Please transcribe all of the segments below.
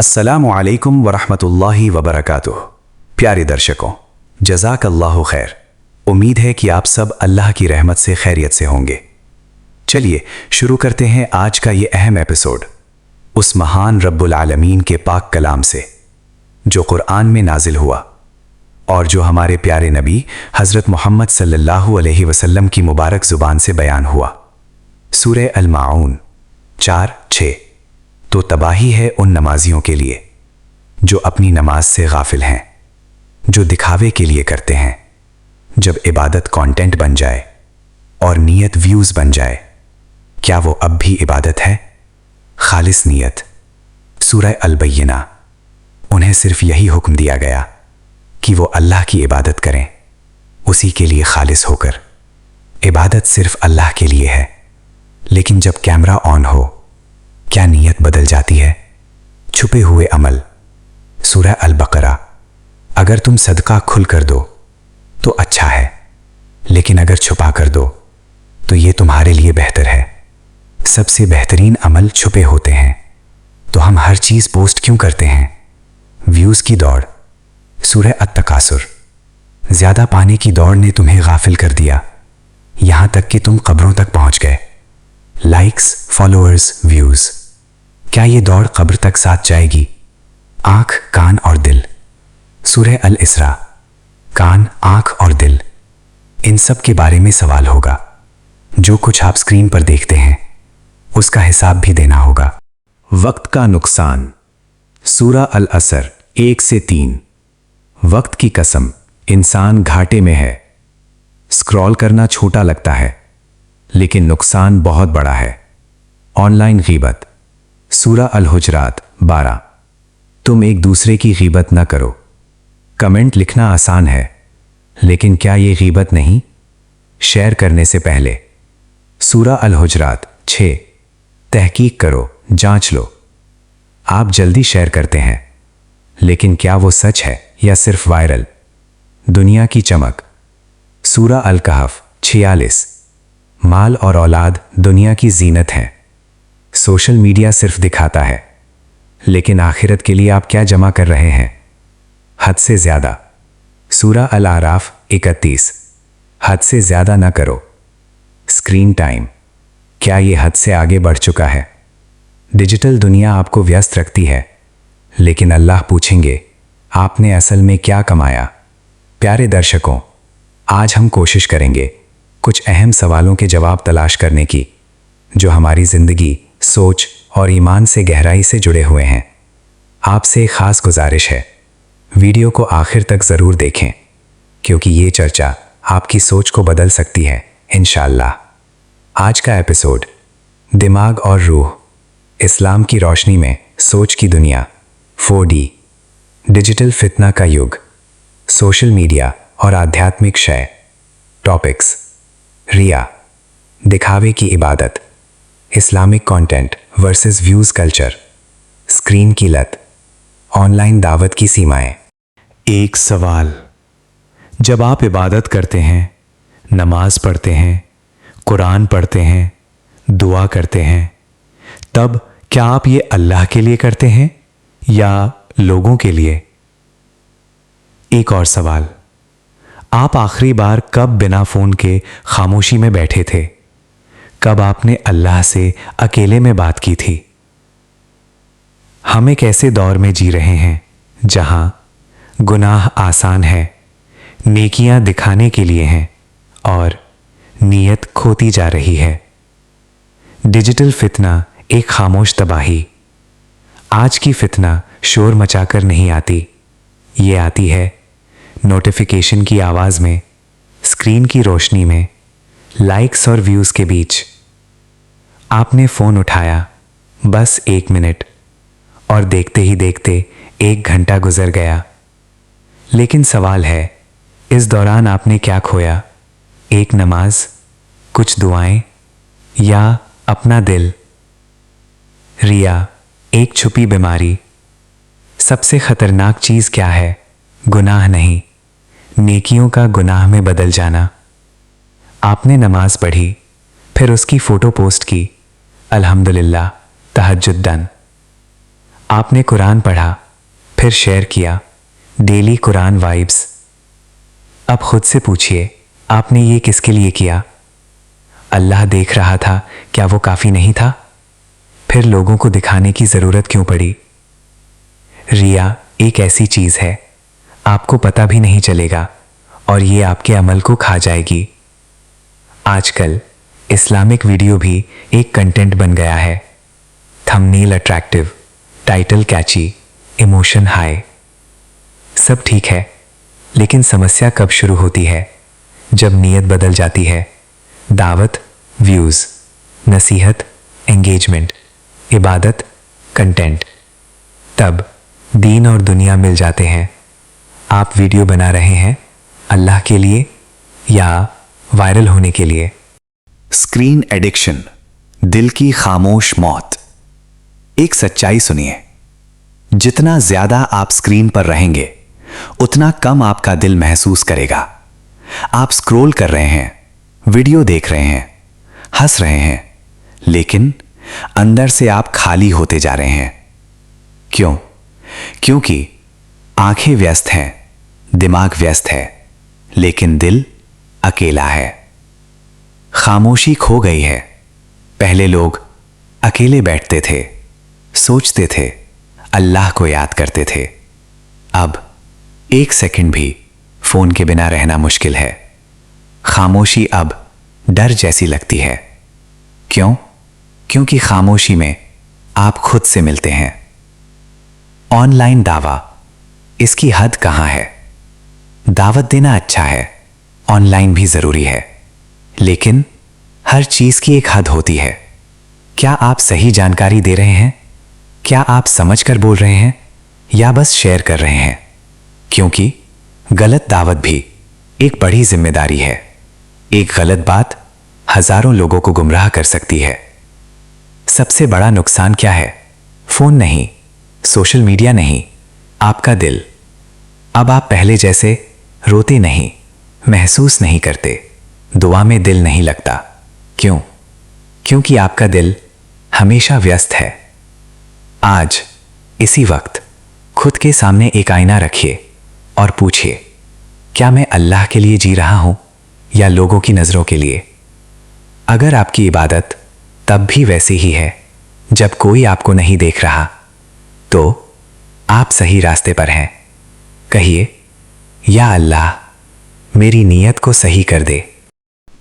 अस्सलामु अलैकुम वरहमतुल्लाहि वबरकातुह। प्यारे दर्शकों, जज़ाक अल्लाह खैर। उम्मीद है कि आप सब अल्लाह की रहमत से खैरियत से होंगे। चलिए शुरू करते हैं आज का ये अहम एपिसोड उस महान रब्बुल आलमीन के पाक कलाम से जो कुरान में नाजिल हुआ और जो हमारे प्यारे नबी हज़रत मोहम्मद सल्लल्लाहु अलैहि वसल्लम की मुबारक ज़ुबान से बयान हुआ। सूरह अल माऊन 4:6। तो तबाही है उन नमाजियों के लिए जो अपनी नमाज से गाफिल हैं, जो दिखावे के लिए करते हैं। जब इबादत कंटेंट बन जाए और नीयत व्यूज बन जाए, क्या वो अब भी इबादत है? खालिस नीयत। सूरह अल बय्यिना। उन्हें सिर्फ यही हुक्म दिया गया कि वो अल्लाह की इबादत करें, उसी के लिए खालिस होकर। इबादत सिर्फ अल्लाह के लिए है। लेकिन जब कैमरा ऑन हो, क्या नीयत बदल जाती है? छुपे हुए अमल। सूरह अल बकरा। अगर तुम सदका खुल कर दो तो अच्छा है, लेकिन अगर छुपा कर दो तो ये तुम्हारे लिए बेहतर है। सबसे बेहतरीन अमल छुपे होते हैं। तो हम हर चीज पोस्ट क्यों करते हैं? व्यूज की दौड़। सूरह अत-तकासुर। ज्यादा पाने की दौड़ ने तुम्हें गाफिल कर दिया, यहां तक कि तुम कब्रों तक पहुंच गए। Likes, followers, views. क्या ये दौड़ कब्र तक साथ जाएगी? आंख, कान और दिल। सूरह अल इसरा। कान, आंख और दिल, इन सब के बारे में सवाल होगा। जो कुछ आप स्क्रीन पर देखते हैं उसका हिसाब भी देना होगा। वक्त का नुकसान। सूरह अल असर 1-3। वक्त की कसम, इंसान घाटे में है। स्क्रॉल करना छोटा लगता है, लेकिन नुकसान बहुत बड़ा है। ऑनलाइन गीबत। सूरह अल हुजरात 12। तुम एक दूसरे की गीबत न करो। कमेंट लिखना आसान है, लेकिन क्या ये गीबत नहीं? शेयर करने से पहले। सूरह अल हुजरात 6। तहकीक करो, जांच लो। आप जल्दी शेयर करते हैं, लेकिन क्या वो सच है या सिर्फ वायरल? दुनिया की चमक। सूरह अल कहफ 46। माल और औलाद दुनिया की जीनत है। सोशल मीडिया सिर्फ दिखाता है, लेकिन आखिरत के लिए आप क्या जमा कर रहे हैं? हद से ज्यादा। सूरह अल आराफ 31। हद से ज्यादा ना करो। Screen time. क्या ये हद से आगे बढ़ चुका है? डिजिटल दुनिया आपको व्यस्त रखती है, लेकिन अल्लाह पूछेंगे आपने असल में क्या कमाया? प्यारे दर्शकों, आज हम कोशिश करेंगे कुछ अहम सवालों के जवाब तलाश करने की, जो हमारी जिंदगी, सोच और ईमान से गहराई से जुड़े हुए हैं। आपसे एक खास गुजारिश है, वीडियो को आखिर तक जरूर देखें, क्योंकि ये चर्चा आपकी सोच को बदल सकती है इंशाअल्लाह। आज का एपिसोड दिमाग और रूह, इस्लाम की रोशनी में सोच की दुनिया, 4D, डिजिटल फितना का युग, सोशल मीडिया और आध्यात्मिक शय। टॉपिक्स: रिया, दिखावे की इबादत, Islamic content versus views culture, screen की लत, ऑनलाइन दावत की सीमाएं। एक सवाल: जब आप इबादत करते हैं, नमाज पढ़ते हैं, कुरान पढ़ते हैं, दुआ करते हैं, तब क्या आप ये अल्लाह के लिए करते हैं या लोगों के लिए? एक और सवाल: आप आखिरी बार कब बिना फोन के खामोशी में बैठे थे? कब आपने अल्लाह से अकेले में बात की थी? हम एक ऐसे दौर में जी रहे हैं जहां गुनाह आसान है, नेकियां दिखाने के लिए हैं और नीयत खोती जा रही है। डिजिटल फितना एक खामोश तबाही। आज की फितना शोर मचाकर नहीं आती, ये आती है नोटिफिकेशन की आवाज में, स्क्रीन की रोशनी में, लाइक्स और व्यूज के बीच। आपने फोन उठाया, बस 1 मिनट, और देखते ही देखते 1 घंटा गुजर गया। लेकिन सवाल है, इस दौरान आपने क्या खोया? एक नमाज, कुछ दुआएं, या अपना दिल? रिया एक छुपी बीमारी। सबसे खतरनाक चीज क्या है? गुनाह नहीं, नेकियों का गुनाह में बदल जाना। आपने नमाज पढ़ी, फिर उसकी फोटो पोस्ट की, अल्हम्दुलिल्लाह तहज्जुद डन। आपने कुरान पढ़ा, फिर शेयर किया, डेली कुरान वाइब्स। अब खुद से पूछिए, आपने ये किसके लिए किया? अल्लाह देख रहा था, क्या वो काफ़ी नहीं था? फिर लोगों को दिखाने की ज़रूरत क्यों पड़ी? रिया एक ऐसी चीज़ है, आपको पता भी नहीं चलेगा और ये आपके अमल को खा जाएगी। आजकल इस्लामिक वीडियो भी एक कंटेंट बन गया है। थंबनेल अट्रैक्टिव, टाइटल कैची, इमोशन हाई, सब ठीक है, लेकिन समस्या कब शुरू होती है? जब नीयत बदल जाती है। दावत, व्यूज़, नसीहत, एंगेजमेंट, इबादत, कंटेंट, तब दीन और दुनिया मिल जाते हैं। आप वीडियो बना रहे हैं अल्लाह के लिए या वायरल होने के लिए? स्क्रीन एडिक्शन, दिल की खामोश मौत। एक सच्चाई सुनिए, जितना ज्यादा आप स्क्रीन पर रहेंगे उतना कम आपका दिल महसूस करेगा। आप स्क्रॉल कर रहे हैं, वीडियो देख रहे हैं, हंस रहे हैं, लेकिन अंदर से आप खाली होते जा रहे हैं। क्यों? क्योंकि आंखें व्यस्त हैं, दिमाग व्यस्त है, लेकिन दिल अकेला है। खामोशी खो गई है। पहले लोग अकेले बैठते थे, सोचते थे, अल्लाह को याद करते थे। अब एक सेकंड भी फोन के बिना रहना मुश्किल है। खामोशी अब डर जैसी लगती है। क्यों? क्योंकि खामोशी में आप खुद से मिलते हैं। ऑनलाइन दावा, इसकी हद कहां है? दावत देना अच्छा है, ऑनलाइन भी जरूरी है, लेकिन हर चीज की एक हद होती है। क्या आप सही जानकारी दे रहे हैं? क्या आप समझकर बोल रहे हैं या बस शेयर कर रहे हैं? क्योंकि गलत दावत भी एक बड़ी जिम्मेदारी है। एक गलत बात हजारों लोगों को गुमराह कर सकती है। सबसे बड़ा नुकसान क्या है? फोन नहीं, सोशल मीडिया नहीं, आपका दिल। अब आप पहले जैसे रोते नहीं, महसूस नहीं करते, दुआ में दिल नहीं लगता। क्यों? क्योंकि आपका दिल हमेशा व्यस्त है। आज इसी वक्त खुद के सामने एक आईना रखिए और पूछिए, क्या मैं अल्लाह के लिए जी रहा हूं या लोगों की नजरों के लिए? अगर आपकी इबादत तब भी वैसी ही है जब कोई आपको नहीं देख रहा, तो आप सही रास्ते पर हैं। कहिए, या अल्लाह, मेरी नीयत को सही कर दे।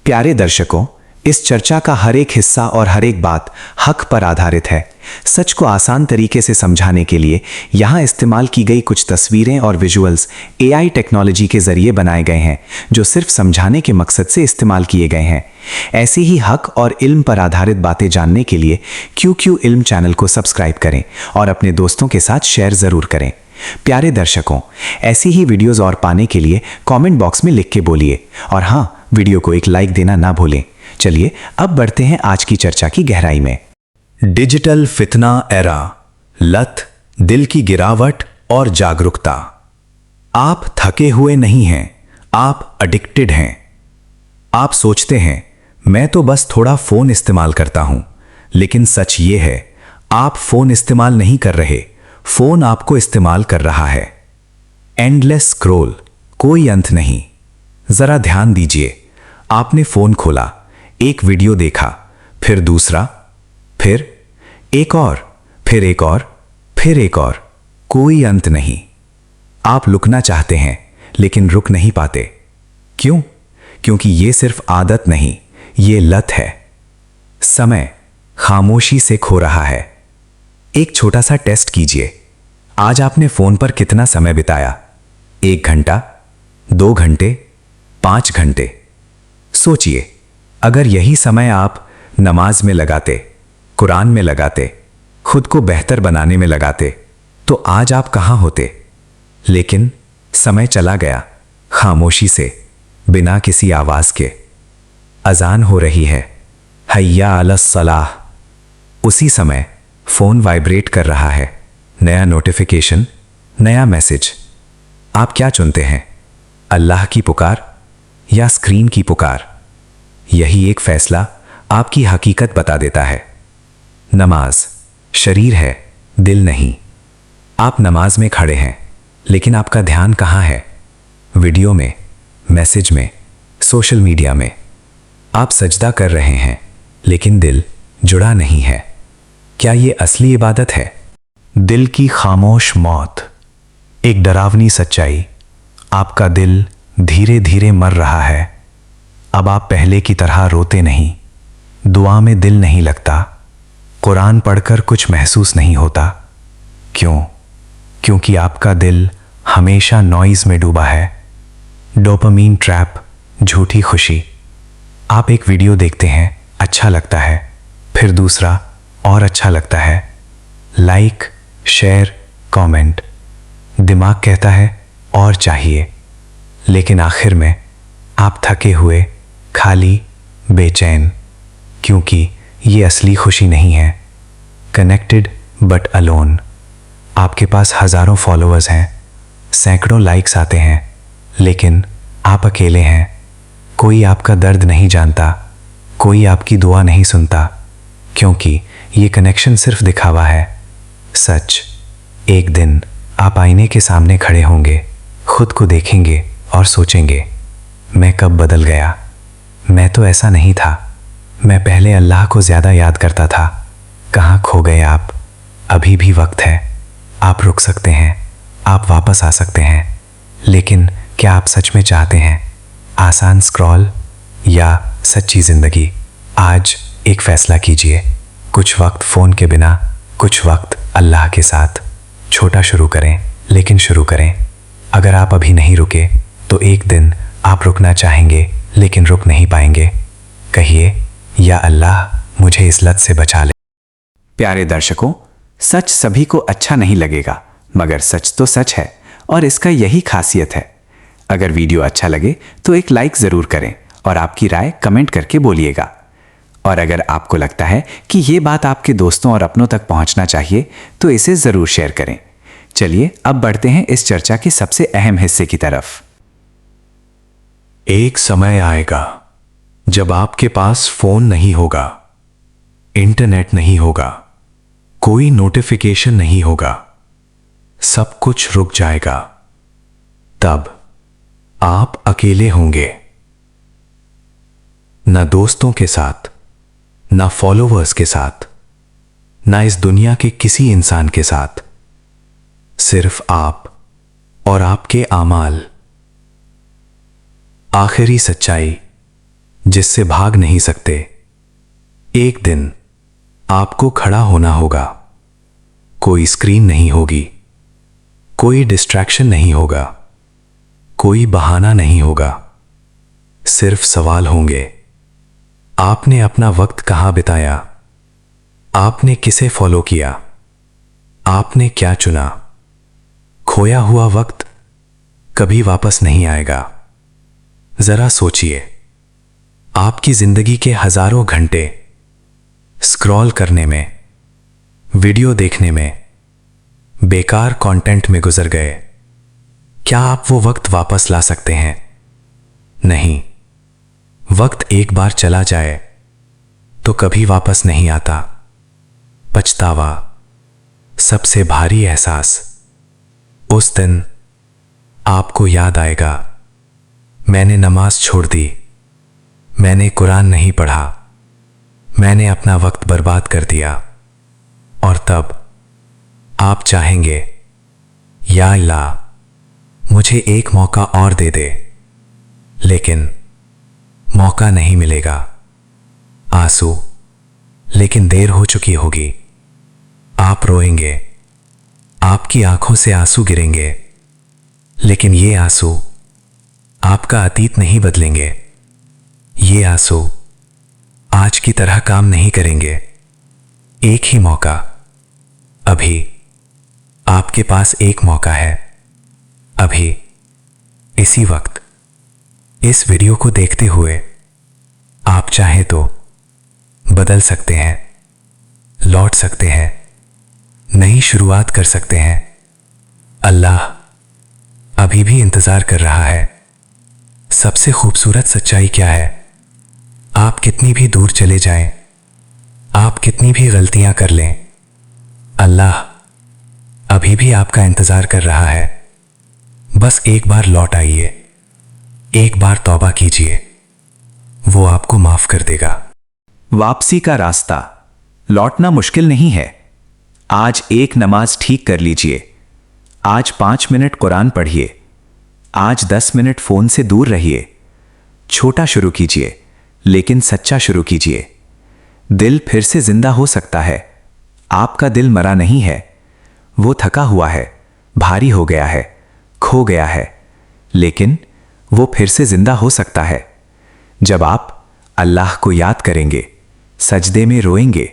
प्यारे दर्शकों, इस चर्चा का हर एक हिस्सा और हर एक बात हक पर आधारित है। सच को आसान तरीके से समझाने के लिए यहाँ इस्तेमाल की गई कुछ तस्वीरें और विजुअल्स एआई टेक्नोलॉजी के जरिए बनाए गए हैं, जो सिर्फ समझाने के मकसद से इस्तेमाल किए गए हैं। ऐसी ही हक और इल्म पर आधारित बातें जानने के लिए QQ इल्म चैनल को सब्सक्राइब करें और अपने दोस्तों के साथ शेयर ज़रूर करें। प्यारे दर्शकों, ऐसी ही वीडियोज़ और पाने के लिए कॉमेंट बॉक्स में लिख के बोलिए, और हाँ, वीडियो को एक लाइक देना ना भूलें। चलिए अब बढ़ते हैं आज की चर्चा की गहराई में। डिजिटल फितना एरा, लत, दिल की गिरावट और जागरूकता। आप थके हुए नहीं हैं, आप एडिक्टेड हैं। आप सोचते हैं मैं तो बस थोड़ा फोन इस्तेमाल करता हूं, लेकिन सच ये है, आप फोन इस्तेमाल नहीं कर रहे, फोन आपको इस्तेमाल कर रहा है। एंडलेस स्क्रॉल, कोई अंत नहीं। जरा ध्यान दीजिए, आपने फोन खोला, एक वीडियो देखा, फिर दूसरा, फिर एक और, फिर एक और, फिर एक और, कोई अंत नहीं। आप रुकना चाहते हैं लेकिन रुक नहीं पाते। क्यों? क्योंकि ये सिर्फ आदत नहीं, ये लत है। समय खामोशी से खो रहा है। एक छोटा सा टेस्ट कीजिए। आज आपने फोन पर कितना समय बिताया? 1 घंटा, 2 घंटे, 5 घंटे? सोचिए, अगर यही समय आप नमाज में लगाते, कुरान में लगाते, खुद को बेहतर बनाने में लगाते, तो आज आप कहां होते? लेकिन समय चला गया, खामोशी से, बिना किसी आवाज के। अजान हो रही है, हय्या अलस सलाह। उसी समय फोन वाइब्रेट कर रहा है, नया नोटिफिकेशन, नया मैसेज। आप क्या चुनते हैं, अल्लाह की पुकार या स्क्रीन की पुकार? यही एक फैसला आपकी हकीकत बता देता है। नमाज शरीर है, दिल नहीं। आप नमाज में खड़े हैं, लेकिन आपका ध्यान कहाँ है? वीडियो में, मैसेज में, सोशल मीडिया में। आप सजदा कर रहे हैं, लेकिन दिल जुड़ा नहीं है। क्या ये असली इबादत है? दिल की खामोश मौत, एक डरावनी सच्चाई। आपका दिल धीरे धीरे मर रहा है। अब आप पहले की तरह रोते नहीं, दुआ में दिल नहीं लगता, कुरान पढ़कर कुछ महसूस नहीं होता। क्यों? क्योंकि आपका दिल हमेशा नॉइज में डूबा है। डोपामीन ट्रैप, झूठी खुशी। आप एक वीडियो देखते हैं, अच्छा लगता है, फिर दूसरा और अच्छा लगता है। Like, share, comment. दिमाग कहता है और चाहिए, लेकिन आखिर में आप थके हुए, खाली, बेचैन, क्योंकि ये असली खुशी नहीं है। Connected but alone. आपके पास हजारों फॉलोअर्स हैं, सैकड़ों लाइक्स आते हैं, लेकिन आप अकेले हैं। कोई आपका दर्द नहीं जानता, कोई आपकी दुआ नहीं सुनता, क्योंकि ये कनेक्शन सिर्फ दिखावा है। सच, एक दिन आप आईने के सामने खड़े होंगे, खुद को देखेंगे और सोचेंगे, मैं कब बदल गया? मैं तो ऐसा नहीं था। मैं पहले अल्लाह को ज़्यादा याद करता था। कहाँ खो गए आप? अभी भी वक्त है। आप रुक सकते हैं, आप वापस आ सकते हैं। लेकिन क्या आप सच में चाहते हैं आसान स्क्रॉल या सच्ची ज़िंदगी? आज एक फ़ैसला कीजिए। कुछ वक्त फ़ोन के बिना, कुछ वक्त अल्लाह के साथ। छोटा शुरू करें, लेकिन शुरू करें। अगर आप अभी नहीं रुके, तो एक दिन आप रुकना चाहेंगे, लेकिन रुक नहीं पाएंगे। कहिए, या अल्लाह मुझे इस लत से बचा ले। प्यारे दर्शकों, सच सभी को अच्छा नहीं लगेगा, मगर सच तो सच है और इसका यही खासियत है। अगर वीडियो अच्छा लगे तो एक लाइक ज़रूर करें और आपकी राय कमेंट करके बोलिएगा। और अगर आपको लगता है कि ये बात आपके दोस्तों और अपनों तक पहुंचना चाहिए, तो इसे ज़रूर शेयर करें। चलिए अब बढ़ते हैं इस चर्चा के सबसे अहम हिस्से की तरफ। एक समय आएगा जब आपके पास फोन नहीं होगा, इंटरनेट नहीं होगा, कोई नोटिफिकेशन नहीं होगा, सब कुछ रुक जाएगा। तब आप अकेले होंगे, ना दोस्तों के साथ, ना फॉलोवर्स के साथ, ना इस दुनिया के किसी इंसान के साथ। सिर्फ आप और आपके आमाल। आखिरी सच्चाई जिससे भाग नहीं सकते। एक दिन आपको खड़ा होना होगा। कोई स्क्रीन नहीं होगी, कोई डिस्ट्रैक्शन नहीं होगा, कोई बहाना नहीं होगा। सिर्फ सवाल होंगे, आपने अपना वक्त कहां बिताया? आपने किसे फॉलो किया? आपने क्या चुना? खोया हुआ वक्त कभी वापस नहीं आएगा। जरा सोचिए, आपकी जिंदगी के हजारों घंटे स्क्रॉल करने में, वीडियो देखने में, बेकार कंटेंट में गुजर गए। क्या आप वो वक्त वापस ला सकते हैं? नहीं। वक्त एक बार चला जाए तो कभी वापस नहीं आता। पछतावा, सबसे भारी एहसास। उस दिन आपको याद आएगा, मैंने नमाज छोड़ दी, मैंने कुरान नहीं पढ़ा, मैंने अपना वक्त बर्बाद कर दिया। और तब आप चाहेंगे, या अल्लाह मुझे एक मौका और दे दे। लेकिन मौका नहीं मिलेगा। आंसू, लेकिन देर हो चुकी होगी। आप रोएंगे, आपकी आंखों से आंसू गिरेंगे, लेकिन ये आंसू आपका अतीत नहीं बदलेंगे। ये आंसू आज की तरह काम नहीं करेंगे। एक ही मौका। अभी आपके पास एक मौका है। अभी, इसी वक्त, इस वीडियो को देखते हुए आप चाहें तो बदल सकते हैं, लौट सकते हैं, नई शुरुआत कर सकते हैं। अल्लाह अभी भी इंतजार कर रहा है। सबसे खूबसूरत सच्चाई क्या है? आप कितनी भी दूर चले जाएं, आप कितनी भी गलतियां कर लें, अल्लाह अभी भी आपका इंतजार कर रहा है। बस एक बार लौट आइए, एक बार तौबा कीजिए, वो आपको माफ कर देगा। वापसी का रास्ता लौटना मुश्किल नहीं है। आज एक नमाज ठीक कर लीजिए, आज 5 मिनट कुरान पढ़िए, आज 10 मिनट फोन से दूर रहिए। छोटा शुरू कीजिए लेकिन सच्चा शुरू कीजिए। दिल फिर से जिंदा हो सकता है। आपका दिल मरा नहीं है, वो थका हुआ है, भारी हो गया है, खो गया है, लेकिन वो फिर से जिंदा हो सकता है। जब आप अल्लाह को याद करेंगे, सजदे में रोएंगे,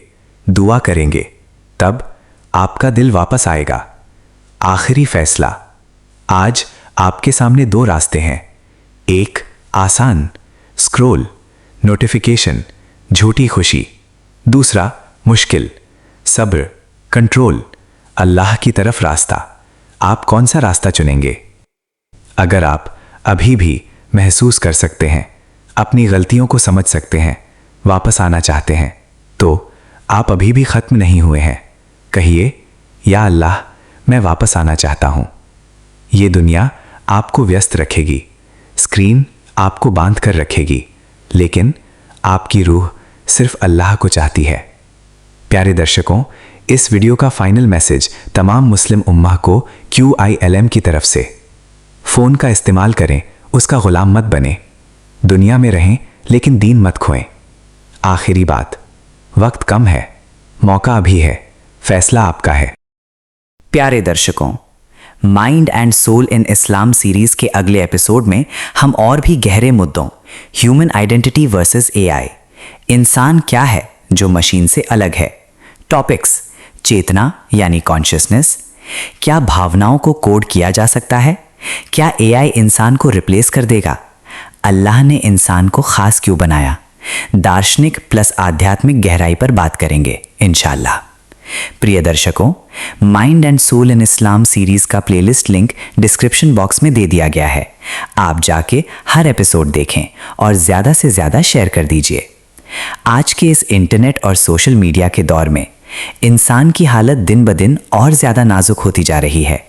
दुआ करेंगे, तब आपका दिल वापस आएगा। आखिरी फैसला, आज आपके सामने 2 रास्ते हैं। एक आसान, स्क्रॉल, नोटिफिकेशन, झूठी खुशी। दूसरा मुश्किल, सब्र, कंट्रोल, अल्लाह की तरफ रास्ता। आप कौन सा रास्ता चुनेंगे? अगर आप अभी भी महसूस कर सकते हैं, अपनी गलतियों को समझ सकते हैं, वापस आना चाहते हैं, तो आप अभी भी खत्म नहीं हुए हैं। कहिए, या अल्लाह, मैं वापस आना चाहता हूं। ये दुनिया आपको व्यस्त रखेगी, स्क्रीन आपको बांध कर रखेगी, लेकिन आपकी रूह सिर्फ अल्लाह को चाहती है। प्यारे दर्शकों, इस वीडियो का फाइनल मैसेज तमाम मुस्लिम उम्मा को QILM की तरफ से। फोन का इस्तेमाल करें, उसका गुलाम मत बने। दुनिया में रहें लेकिन दीन मत खोएं। आखिरी बात, वक्त कम है, मौका अभी है, फैसला आपका है। प्यारे दर्शकों, mind and soul in Islam series के अगले एपिसोड में हम और भी गहरे मुद्दों, ह्यूमन आइडेंटिटी वर्सेस AI, इंसान क्या है जो मशीन से अलग है, टॉपिक्स, चेतना यानी कॉन्शियसनेस, क्या भावनाओं को कोड किया जा सकता है, क्या AI इंसान को रिप्लेस कर देगा, अल्लाह ने इंसान को खास क्यों बनाया, दार्शनिक प्लस आध्यात्मिक गहराई पर बात करेंगे इंशाअल्लाह। प्रिय दर्शकों, mind and soul in Islam series का प्लेलिस्ट लिंक डिस्क्रिप्शन बॉक्स में दे दिया गया है। आप जाके हर एपिसोड देखें और ज़्यादा से ज़्यादा शेयर कर दीजिए। आज के इस इंटरनेट और सोशल मीडिया के दौर में इंसान की हालत दिन ब दिन और ज़्यादा नाजुक होती जा रही है।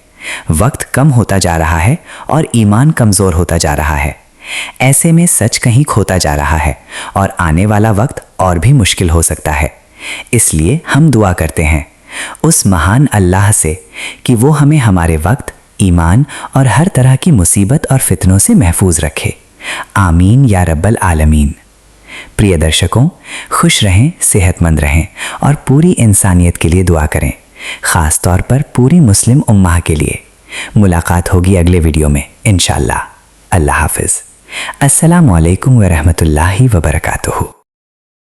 वक्त कम होता जा रहा है और ईमान कमज़ोर होता जा रहा है। ऐसे में सच कहीं खोता जा रहा है और आने वाला वक्त और भी मुश्किल हो सकता है। इसलिए हम दुआ करते हैं उस महान अल्लाह से कि वो हमें हमारे वक्त, ईमान और हर तरह की मुसीबत और फितनों से महफूज रखे। आमीन या रब्बल आलमीन। प्रिय दर्शकों, खुश रहें, सेहतमंद रहें और पूरी इंसानियत के लिए दुआ करें, ख़ास तौर पर पूरी मुस्लिम उम्मा के लिए। मुलाकात होगी अगले वीडियो में इंशाअल्लाह। अल्लाह हाफिज़। अस्सलामु अलैकुम व रहमतुल्लाहि व बरकातुहू।